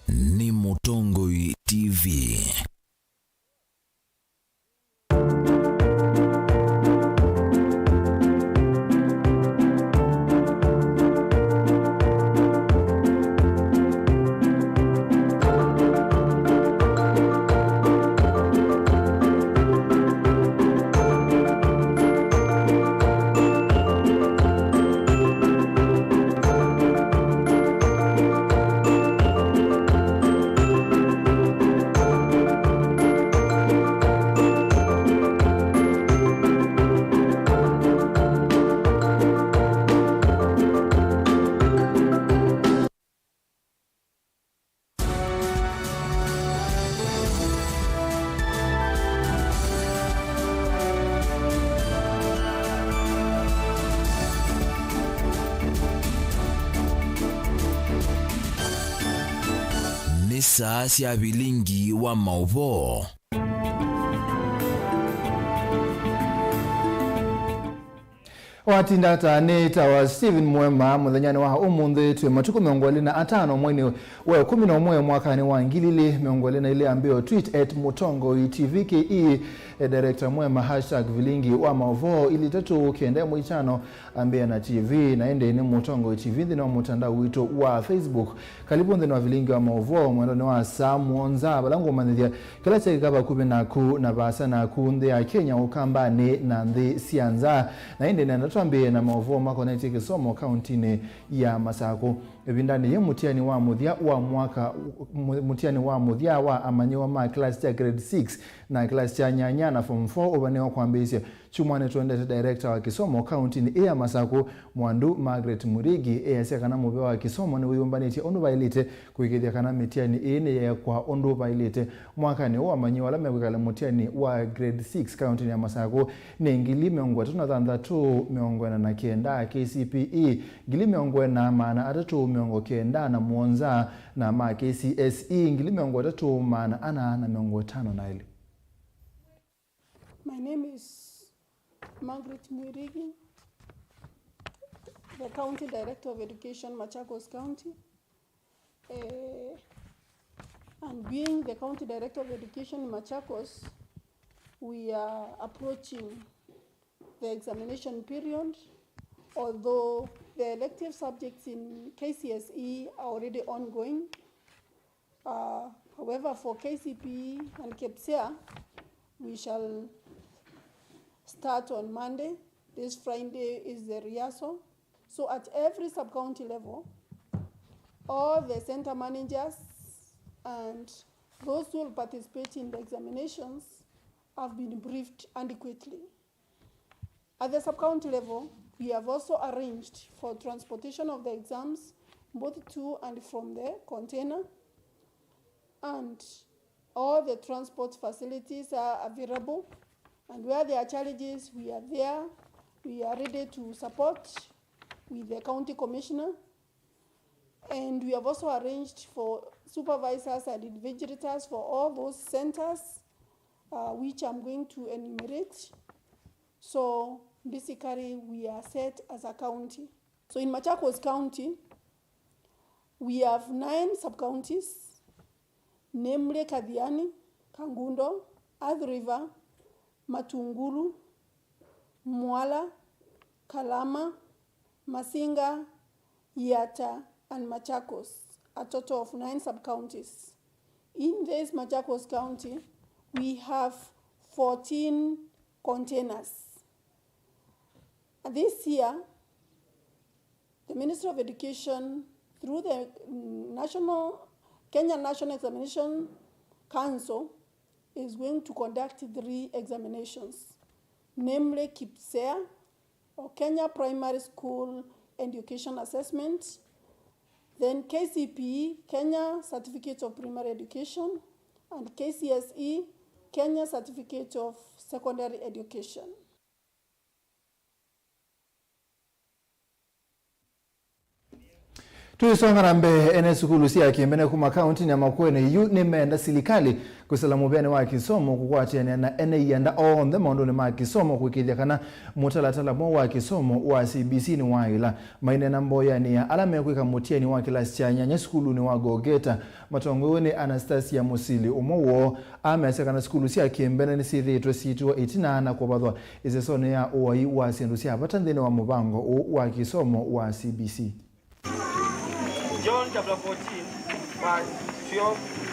ni Mutongoi TV. Saa cia Vilingi wa Mauvoo. Watindata neta wa Steven MUEMA muthanyani wa umunthe twe matuku 25 mwezi wa 11 mwaka wa ngilili miongoni ile ambio tweet @Mutongoi TVKE director MUEMA #Vilingi wa Mauvoo ili tatu kende mwichano ambia na TV na ende ni Mutongoi TV ndino mutandao wito wa Facebook karibu ndino wa Vilingi wa Mauvoo mwendo wa Samuonza balango manithia kila chekaba kube na ku na basa na kunde ya Kenya ukamba ne na ndi sianza na ende na twambie na Mauvoo makonete kisomo county ya Masako ebindani ye mutiani wa muthia wa mwaka mutiani wa muthia wa amanyiwa ma class ya grade 6 na class ya nyanya na form 4 obanewa kwambisha chumwane twende director wa kisomo county ya Masako Mwandu Margaret Murigi eyase kana mube wa kisomo ni wiyumbaniti ondu bailite kuikithia kana mitiani ene ya kwa ondu bailite mwaka ni wa amanyiwa la mekala mutiani wa grade 6 county ya Masako ni ngili miongo 332 miongo na kenda KCPE ngili miongo na maana atatu miongo kenda na muonza na ma KCSE ngili miongo 3 maana ana na miongo 5 na ile. My name is Margaret Murigi, the County Director of Education, Machakos County. And being the County Director of Education in Machakos, we are approaching the examination period, although the elective subjects in KCSE are already ongoing. However, for KCPE and KPSEA, we shall start on Monday. This Friday is the rehearsal. So at every sub-county level, all the center managers and those who will participate in the examinations have been briefed adequately. At the sub-county level, we have also arranged for transportation of the exams, both to and from the container, and all the transport facilities are available. And where there are challenges, we are there. We are ready to support with the county commissioner. And we have also arranged for supervisors and invigilators for all those centers, which I'm going to enumerate. So basically, we are set as a county. So in Machakos County, we have 9 sub-counties, namely Kadhiani, Kangundo, Athi River, Matungulu, Mwala, Kalama, Masinga, Yata, and Machakos, a total of 9 sub-counties. In this Machakos County, we have 14 containers. And this year, the Ministry of Education, through the Kenya National Examination Council, is going to conduct 3 examinations, namely KPSEA, or Kenya Primary School Education Assessment, then KCPE, Kenya Certificate of Primary Education, and KCSE, Kenya Certificate of Secondary Education. Tuisongana mbe ene sukulu siya kiembene kuma kaunti ni amakwene yu ni meenda silikali kusalamu bene wa kisomo kukwatiana na ene yanda on the mondo ni ma kisomo kukidya kana mutalatala mo wa kisomo wa CBC ni waila maine na mboya ni ya alame kwika mutia ni wa kilasi cha nyanya sukulu ni wa gogeta matongoni Anastasia Musili umowo ameseka na sukulu siya kiembene ni siri situ 89 kwa badwa izesone ya uwai wa sendusia batandene wa mubango wa kisomo wa CBC.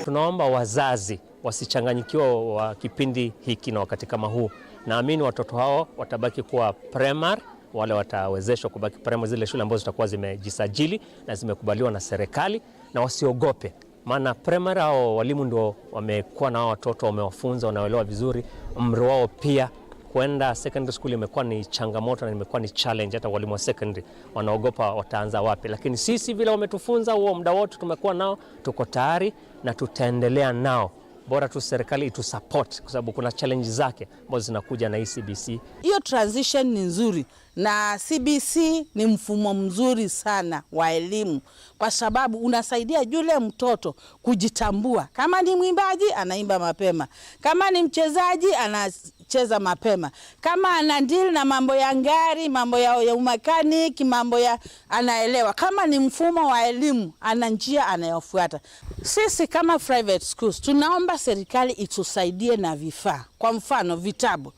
Tunaomba wazazi wasichanganyikiwa wa kipindi hiki na wakati kama huu. Naamini watoto hao watabaki kuwa primary, wale watawezeshwa kubaki primary, zile shule ambazo zitakuwa zimejisajili na zimekubaliwa na serikali, na wasiogope. Maana primary hao walimu ndio wamekuwa na watoto, wamewafunza, wanaelewa vizuri. Umri wao pia kwenda secondary school imekuwa ni changamoto na imekuwa ni challenge. Hata walimu wa secondary wanaogopa wataanza wapi, lakini sisi vile wametufunza huo muda wote tumekuwa nao, tuko tayari na tutaendelea nao. Bora tu serikali itu support kwa sababu kuna challenge zake ambazo zinakuja na CBC. Hiyo transition ni nzuri na CBC ni mfumo mzuri sana wa elimu kwa sababu unasaidia yule mtoto kujitambua. Kama ni mwimbaji anaimba mapema, kama ni mchezaji anacheza mapema, kama ana deal na mambo ya ngari, mambo ya umakaniki, mambo ya anaelewa. Kama ni mfumo wa elimu ana njia anayofuata. Sisi kama private schools tunaomba serikali itusaidie na vifaa. Kwa mfano vitabu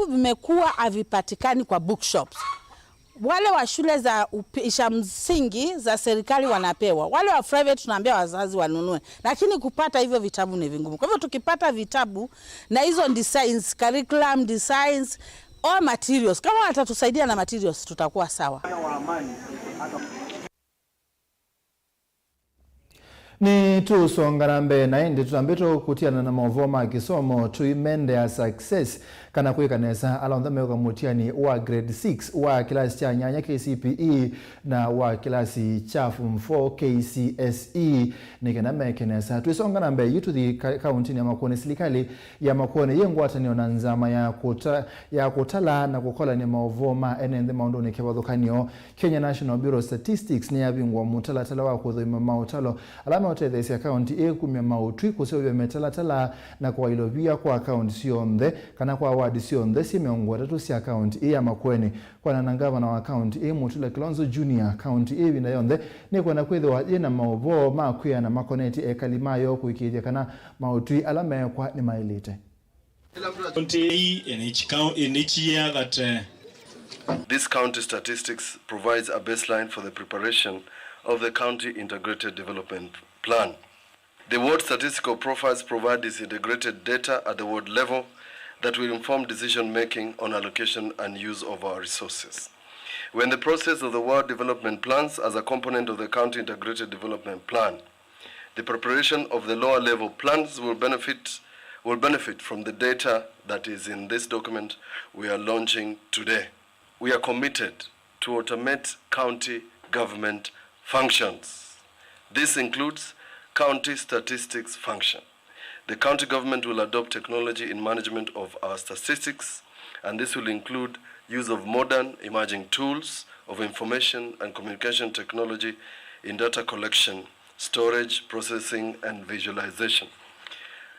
vimekuwa havipatikani kwa bookshops. Wale wa shule za msingi za serikali wanapewa, wale wa private tunaambia wazazi wanunue, lakini kupata hivyo vitabu ni vingumu. Kwa hivyo tukipata vitabu na hizo designs, curriculum designs or materials, kama watatusaidia na materials tutakuwa sawa. Ni tu songana mbe na indi tutambito kutiana na Mauvoo kisomo tuimende ya success kana kuikanesa alonda meweka mutiani wa grade 6 wa kilasi cha nyanya KCPE na wa kilasi cha form 4 KCSE nikena mekenesa tuisongana mbe yitu di kaunti ya Makueni silikali ya Makueni yengwata ni onanzama ya kutala na kukola ni Mauvoo enende maondo ni kebadukanyo Kenya National Bureau of Statistics ni yabingwa mutalatala wa kudhima mautalo alama otethesi akaunti ekumya mautwi kusewe metalatala na kwa ilovia kwa akaunti sionde kana kwa wadi sionde simeongwa tatu si akaunti ya Makueni kwa nanangava na akaunti Mutula Kilonzo Junior akaunti na yonde ni kwa na kwethwa na Mauvoo makuya na makoneti ekalimayo kuikidia kana mautwi alama kwa ni mailite in each year that this county statistics provides a baseline for the preparation of the county integrated development plan. The ward statistical profiles provide this integrated data at the ward level that will inform decision making on allocation and use of our resources. When the process of the ward development plans as a component of the county integrated development plan, the preparation of the lower level plans will benefit from the data that is in this document we are launching today. We are committed to automate county government functions. This includes county statistics function. The county government will adopt technology in management of our statistics, and this will include use of modern emerging tools of information and communication technology in data collection, storage, processing, and visualization.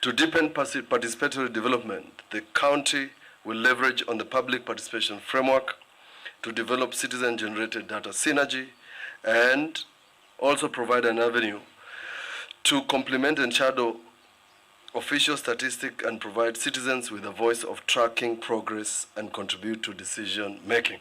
To deepen participatory development, the county will leverage on the public participation framework to develop citizen-generated data synergy and also provide an avenue to complement and shadow official statistics and provide citizens with a voice of tracking progress and contribute to decision making.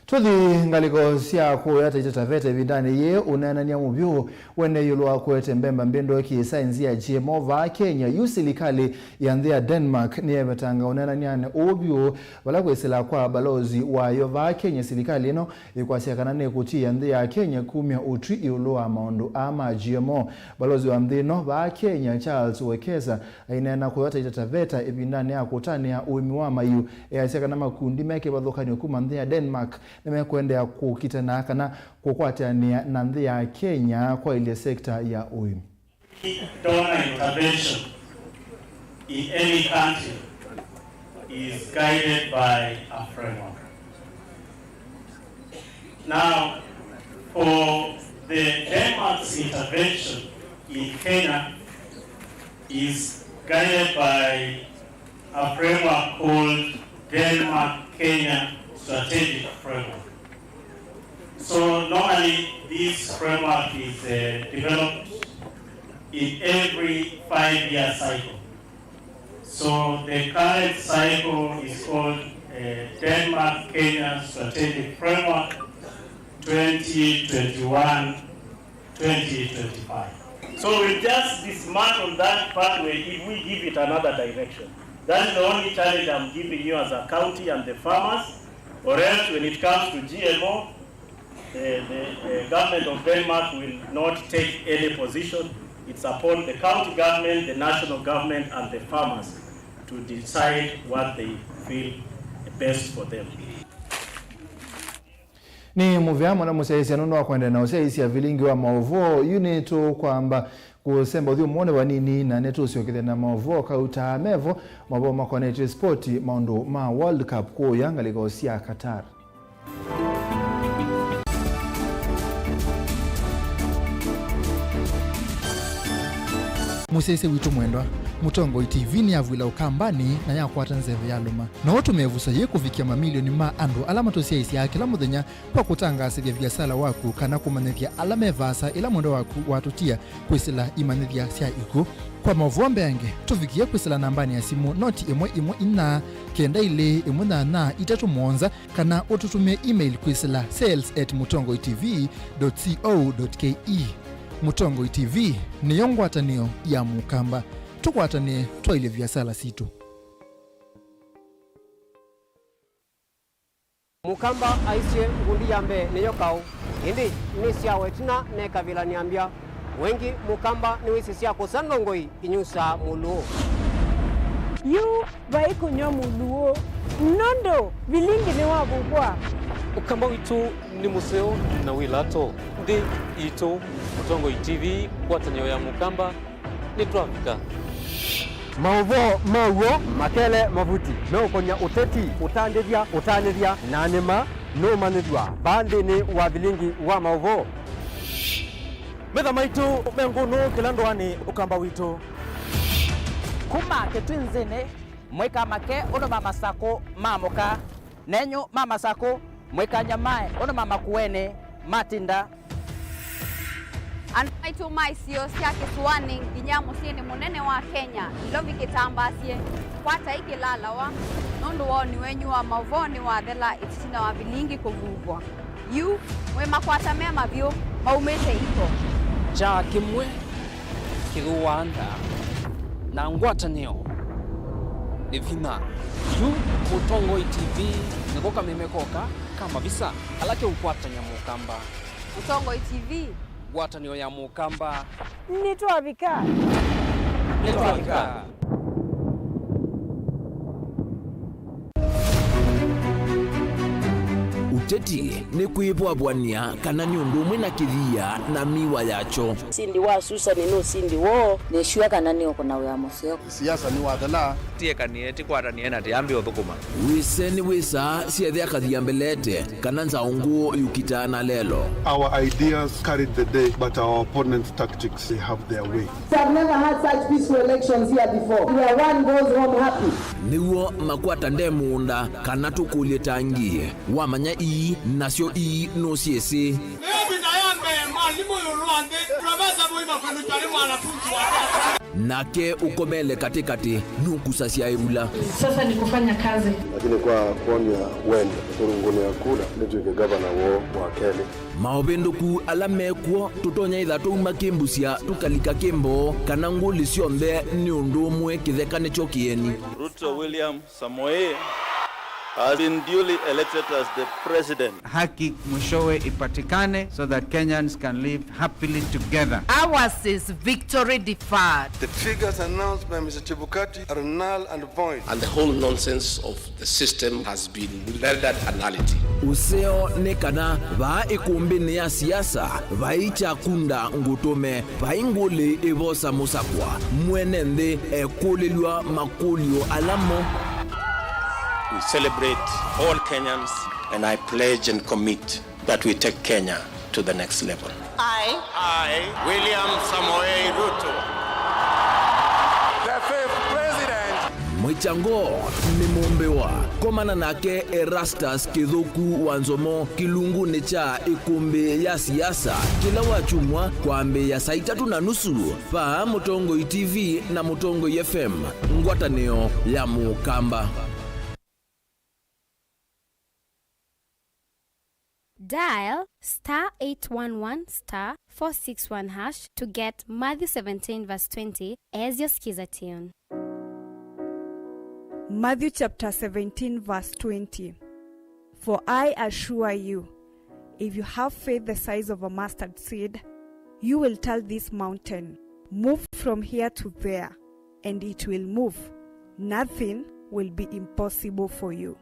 Tudi ngaliko siya kuyata itatavete vindani ye unena ni mubyo wene yulua kuwete mbemba mbendo ki sainzi ya Mauvoo Kenya yusilikali ya ndhia Denmark ni emetanga unena nyane ubyo wala kwesila kwa balozi wa Mauvoo Kenya silikali ino ikuwasia kanane kuti ya ndhia Kenya kumia utri iulua maundu ama GMO balozi wa mdhino wa Kenya Charles Wekesa inena kuyata itataveta vindani ya kutani ya uimiwama yu ya siya kanama kundi meke badhokani ukuma ndhia Denmark nimekwenda kukitana kana kukwatania na ndhi ya Kenya kwa ile sekta ya uimi. Donor intervention in any country is guided by a framework. Now, for the Denmark's intervention in Kenya is guided by a framework called Denmark-Kenya Strategic Framework. So normally this framework is developed in every 5-year cycle. So the current cycle is called Denmark-Kenya Strategic Framework 2021-2025. So we'll just dismantle that pathway if we give it another direction. That is the only challenge I'm giving you as a county and the farmers, or else when it comes to GMO, the government of Denmark will not take any position. It's upon the county government, the national government, and the farmers to decide what they feel best for them. Ni muvyamo na musaisi anunuwa kwenda na usaisi ya Vilingi wa Mauvoo unito kwamba kusemba udhiu mwone wanini na neto usiokite na Mauvoo kauta mevo Mauvoo makonete sporti maundu ma World Cup kuo yanga liga osia Qatar. Musese witu mwendwa Mutongo TV ni avwila ukambani na ya kwata nzeve ya luma. Na watu mevusa ye kufikia mamilioni ma andu alama tosia isi ya kila muthenya kwa kutanga asivya viasala waku kana kumanithia alame vasa ila mwendo waku watutia kwisila imanithia sia iku. Kwa Mauvoo mbenge, tufikia kwisila nambani ya simu noti imwe ina kenda ile imwe na itatu mwonza kana ututumia email kwisila sales@mutongoitv.co.ke. Mutongo TV ni yongwatanio ya mukamba. Tukwatane twaile viasala situ. Mukamba aisye ngundi yambe niyo kau. Hindi ni siawe tina ne kabila niambia. Wengi mukamba ni wisi siya kusandongoi inyusa muluo. Yu baiko nyo muluo. Nondo Vilingi ni wabukwa. Mukamba witu ni museo na wilato. Ndi ito Mutongo TV kwatanio ya mukamba ni tuafika. Mauvoo makele mavuti no konya uteti utandithia nanema no manithwa bandi ni wa Vilingi wa Mauvoo metha maitu menguno kilandwani ukamba witu kuma ketwinzene mweka make ono mama sako mamoka nenyo mama sako mweka nyamae ono mama kuene matinda Anaitu maisio siya kisuwani ginyamu sieni munene wa Kenya ilovi kitambasie kwata iki lalawa nundu wao ni wenyu wa Mauvoo ni wa dhela ititina wa Vilingi kuvuvwa yu mwema kwata mema vyo maumete iko cha kimwe kiruwanda na ngwatanio ni vina yu Mutongo TV nikoka memekoka kama visa alake ukwatanya mukamba Mutongo TV watanio ya mukamba Nituavika. Uteti ni kuibwabwania kana ni undu umwe na kithia na miwa yacho. Sindi wa susa ni no sindi wo ne shua kana ni okona wa museo. Siasa ni wadala tie kanieti kwara ni ena tiambi othukuma. Wise ni wisa siethia kathia mbelete kana nzaungu yukitana lelo. Our ideas carried the day but our opponent's tactics they have their way. We have never had such peaceful elections here before. Where one goes home happy. Niwo makwata ndemunda kana tukulie tangie wamanya i nasio i no siesi nake ukomele katikati nukusasia irula. Sasa ni kufanya kazi. Lakini kwa kuonia wende urunguni ya kula nituike gavana wa Kenya maobendoku alamekwo tutonya ithatu makimbusia tukalika kimbo kana nguli cionthe ni undu umwe kithekane chokieni. Ruto William Samoei has been duly elected as the president. Haki mwishowe ipatikane so that Kenyans can live happily together. Ours is victory deferred. The figures announced by Mr. Chebukati are null and void. And the whole nonsense of the system has been rendered nullity. Useo nekana va ikumbini ya siasa vaicha kunda ngutume vainguli evosa musakwa mwenende ekulilwa makulio alamo. We celebrate all Kenyans and I pledge and commit that we take Kenya to to the next level. I, William Samoei Ruto, the fifth president. Mwichango ni mumbewa komana nake Erastus Kithuku Wanzomo kilungu necha ikumbi ya siasa kila wachumwa kwa ambe ya saa 3:30 pa Mutongo TV na Mutongo FM ngwatanio ya Mukamba. Dial *811*461# to get Matthew 17:20 as your skiza tune. Matthew chapter 17 verse 20. For I assure you, if you have faith the size of a mustard seed, you will tell this mountain, move from here to there, and it will move. Nothing will be impossible for you.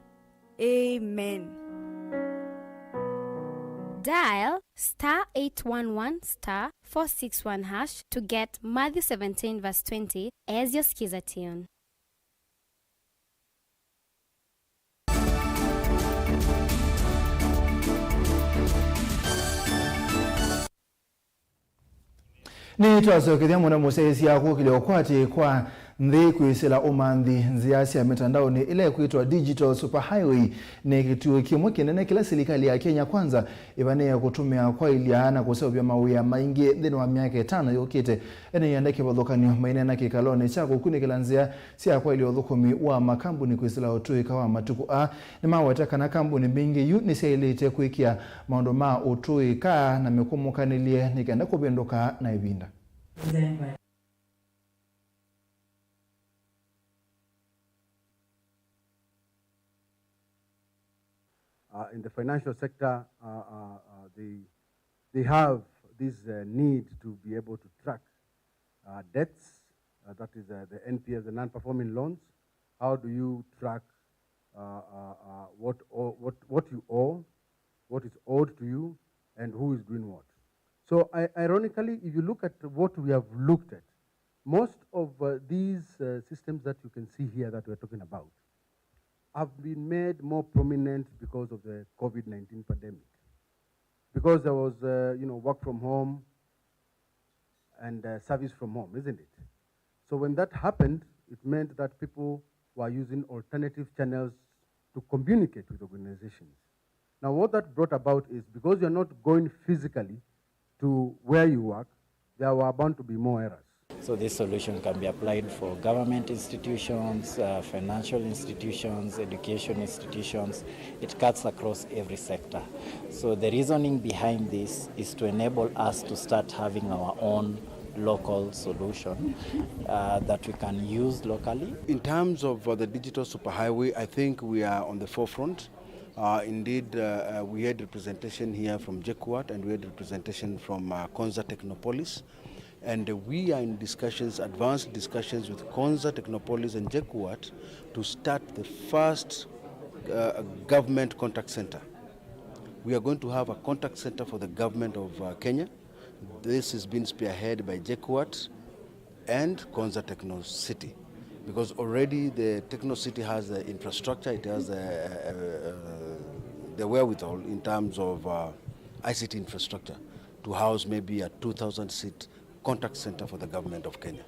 Amen. Dial *811*461# to get Matthew 17:20 as your skiza tune. Ni twasokethia mwana musesi yako kiliokwati kwa nthi kwisila umanthi nziasi ya mitandao ni ile kuitwa Digital Superhighway ni kituo kimwe kinene kila serikali ya Kenya kwanza ibane kutumia kwa iliana kusebya mawia maingi thini wa miaka 5 yokite ene yandeke bathokanio mainena kikalone cha kukunikila nzia sia kwa ilio thukumi wa makambuni kwisila utuika wa matuku a ni mawataka na kambuni bingi yu ni seilite kuikia maondo ma utuika na mikumukaniliye nikenda kubenduka na ibinda. In the financial sector, they have this need to be able to track debts, that is the NPS, the non-performing loans. How do you track what you owe, what is owed to you, and who is doing what? So ironically, if you look at what we have looked at, most of these systems that you can see here that we're talking about have been made more prominent because of the COVID-19 pandemic. Because there was, work from home and service from home, isn't it? So when that happened, it meant that people were using alternative channels to communicate with organizations. Now what that brought about is because you're not going physically to where you work, there were bound to be more errors. So this solution can be applied for government institutions, financial institutions, education institutions. It cuts across every sector. So the reasoning behind this is to enable us to start having our own local solution that we can use locally. In terms of the digital superhighway, I think we are on the forefront. Indeed, we had representation here from JKUAT and we had representation from Konza Technopolis. And we are in discussions, advanced discussions with Konza Technopolis and JKUAT to start the first government contact center. We are going to have a contact center for the government of Kenya. This has been spearheaded by JKUAT and Konza Techno City, because already the Techno City has the infrastructure, it has the wherewithal in terms of ICT infrastructure to house maybe a 2,000-seat contact center for the government of Kenya.